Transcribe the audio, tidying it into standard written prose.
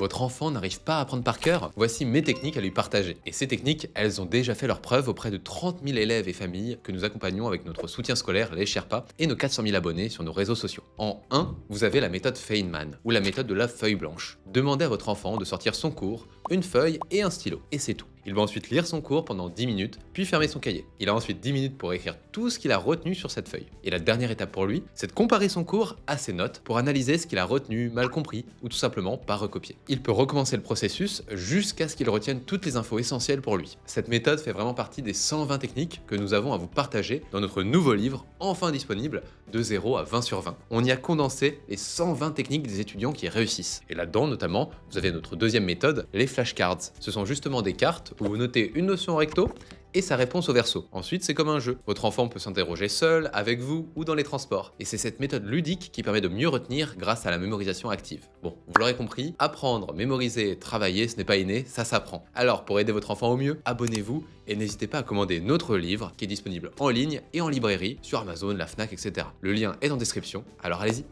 Votre enfant n'arrive pas à apprendre par cœur? Voici mes techniques à lui partager. Et ces techniques, elles ont déjà fait leurs preuves auprès de 30 000 élèves et familles que nous accompagnons avec notre soutien scolaire, les Sherpas, et nos 400 000 abonnés sur nos réseaux sociaux. En 1, vous avez la méthode Feynman, ou la méthode de la feuille blanche. Demandez à votre enfant de sortir son cours, une feuille et un stylo, et c'est tout. Il va ensuite lire son cours pendant 10 minutes, puis fermer son cahier. Il a ensuite 10 minutes pour écrire tout ce qu'il a retenu sur cette feuille. Et la dernière étape pour lui, c'est de comparer son cours à ses notes pour analyser ce qu'il a retenu, mal compris, ou tout simplement pas recopier. Il peut recommencer le processus jusqu'à ce qu'il retienne toutes les infos essentielles pour lui. Cette méthode fait vraiment partie des 120 techniques que nous avons à vous partager dans notre nouveau livre, enfin disponible, de 0 à 20 sur 20. On y a condensé les 120 techniques des étudiants qui réussissent. Et là-dedans, notamment, vous avez notre deuxième méthode, les flashcards. Ce sont justement des cartes où vous notez une notion recto et sa réponse au verso. Ensuite, c'est comme un jeu. Votre enfant peut s'interroger seul, avec vous ou dans les transports. Et c'est cette méthode ludique qui permet de mieux retenir grâce à la mémorisation active. Bon, vous l'aurez compris, apprendre, mémoriser, travailler, ce n'est pas inné, ça s'apprend. Alors, pour aider votre enfant au mieux, abonnez-vous et n'hésitez pas à commander notre livre qui est disponible en ligne et en librairie sur Amazon, la Fnac, etc. Le lien est en description, alors allez-y.